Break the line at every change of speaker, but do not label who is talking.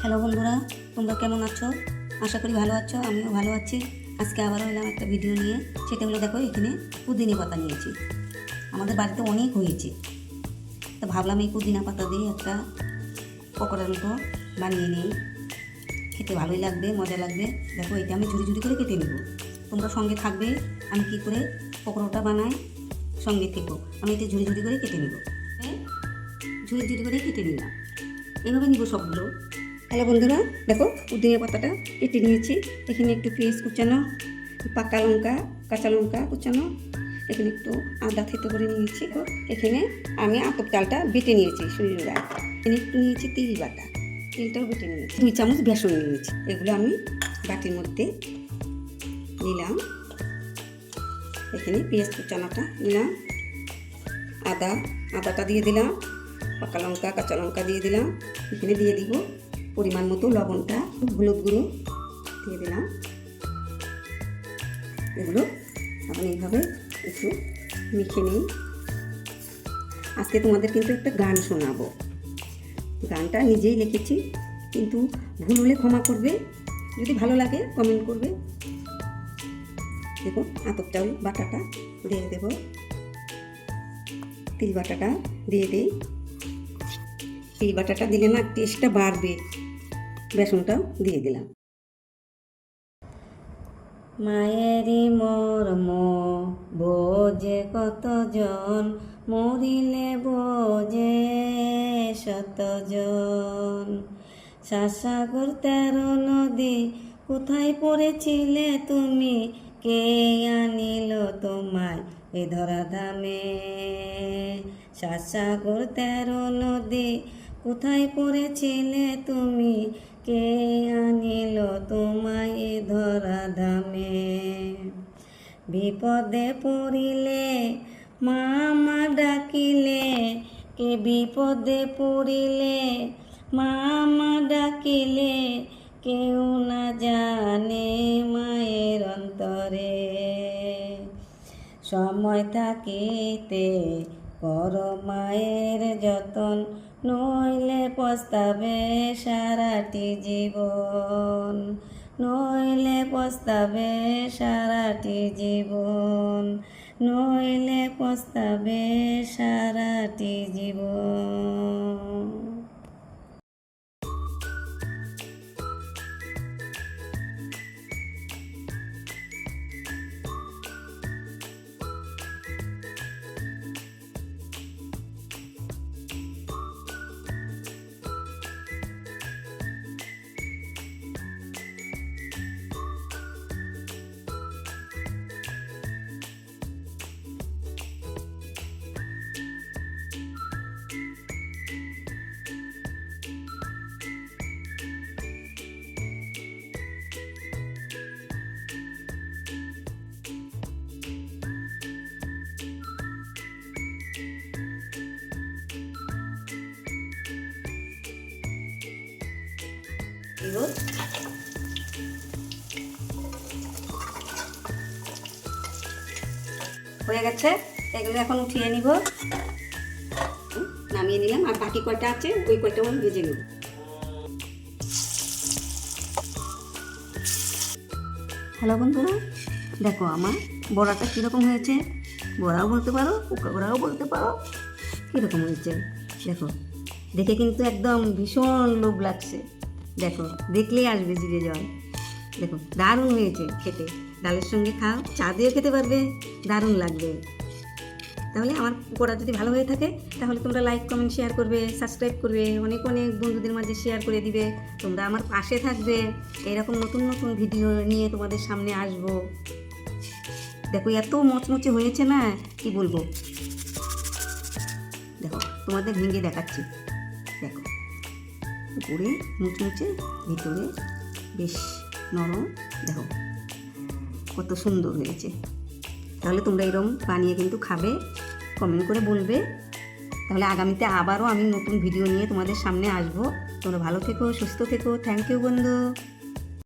Hello বন্ধুরা, তোমরা কেমন আছো? আশা করি ভালো আছো, আমিও ভালো আছি। আজকে আবারও এলাম একটা ভিডিও নিয়ে। সেটা হলো, দেখো এখানে পুদিনা পাতা নিয়েছি। আমাদের বাড়িতে অনেক হয়েছে, তো ভাবলাম এই পুদিনা পাতা দিয়ে একটা পকোড়ার মতো বানিয়ে নিই। খেতে ভালোই লাগবে, মজা লাগবে। দেখো এটা আমি ঝুড়ি ঝুড়ি করে কেটে নেব। তোমরা সঙ্গে থাকবে, আমি কী করে পকোড়াটা বানাই সঙ্গে থেকো। আমি এটা ঝুড়ি ঝুড়ি করে কেটে নেব। ঝুড়ি ঝুড়ি করে কেটে নিলাম, এভাবে নিব সবগুলো। হ্যালো বন্ধুরা, দেখো পুদিনা পাতাটা কেটে নিয়েছি। এখানে একটু পেঁয়াজ কুচানো, পাকা লঙ্কা, কাঁচা লঙ্কা কুচানো, এখানে একটু আদা থেতো করে নিয়েছি। এখানে আমি আতপ চালটা বেটে নিয়েছি শরীররা। এখানে একটু নিয়েছি তিল বাটা, তিলটাও বেটে নিয়েছি। 2 চামচ বেসন নিয়েছি। এগুলো আমি বাটির মধ্যে নিলাম। এখানে পেঁয়াজ কুচানোটা নিলাম, আদাটা দিয়ে দিলাম, পাকা লঙ্কা, কাঁচা লঙ্কা দিয়ে দিলাম। এখানে দিয়ে দিব পরিমাণ মতো লবণটা, হলুদ গুঁড়ো দিয়ে দিলাম। এগুলো এখন এইভাবে একটু মেখে নিই। আজকে তোমাদের কিন্তু একটা গান শোনাবো। গানটা নিজেই লিখেছি, কিন্তু ভুল হলে ক্ষমা করবে, যদি ভালো লাগে কমেন্ট করবে। দেখো আতপ চাল বাটাটা দিয়ে দেব, তিল বাটাটা দিয়ে দিই। তিল বাটাটা দিলে না টেস্টটা বাড়বে। বেসনটাও দিয়ে দিলাম। মায়েরই মর্ম বোঝে কতজন, মরিলে বোঝে শতজন। সাসাগর 13 নদী, কোথায় পড়েছিলে তুমি? কে আনিল তোমায় এ ধরাধামে? সাসাগর 13 নদী, কোথায় পড়েছিলে তুমি? কে আনিল তোমায় এ ধরাধামে? বিপদে পড়িলে মামা ডাকিলে, কে বিপদে পড়িলে মামা ডাকিলে, কেউ না জানে মায়ের অন্তরে। সময় থাকিতে কর মায়ের যতন, নইলে পস্তাবে সারাটি জীবন, নইলে পস্তাবে সারাটি জীবন, নইলে পস্তাবে সারাটি জীবন। হয়ে গেছে, এগুলো এখন উঠিয়ে নিব। নামিয়ে নিলাম, আর বাকি কয়টা আছে ওই কয়টাও আমি ভেজে নেব। হ্যালো বন্ধুরা, দেখো আমার বড়াটা কীরকম হয়েছে। বড়াও বলতে পারো, পকোড়াও বলতে পারো। কীরকম হয়েছে দেখো, দেখে কিন্তু একদম ভীষণ লোভ লাগছে। দেখো দেখলেই আসবে জিভে জল। দেখো দারুণ হয়েছে খেতে। ডালের সঙ্গে খাও, চা দিয়েও খেতে পারবে, দারুণ লাগবে। তাহলে আমার পকোড়া যদি ভালো হয়ে থাকে, তাহলে তোমরা লাইক কমেন্ট শেয়ার করবে, সাবস্ক্রাইব করবে, অনেক অনেক বন্ধুদের মাঝে শেয়ার করে দিবে। তোমরা আমার পাশে থাকবে, এরকম নতুন নতুন ভিডিও নিয়ে তোমাদের সামনে আসবো। দেখো এত মচমচে হয়েছে না, কি বলবো। দেখো তোমাদের ভেঙে দেখাচ্ছি। দেখো উপরে মুচমুচে, ভিতরে বেশ নরম। দেখো কত সুন্দর হয়েছে। তাহলে তোমরা এরকম বানিয়ে কিন্তু খাবে, কমেন্ট করে বলবে। তাহলে আগামীতে আবারও আমি নতুন ভিডিও নিয়ে তোমাদের সামনে আসবো। তোমরা ভালো থেকো, সুস্থ থেকো। থ্যাংক ইউ বন্ধু।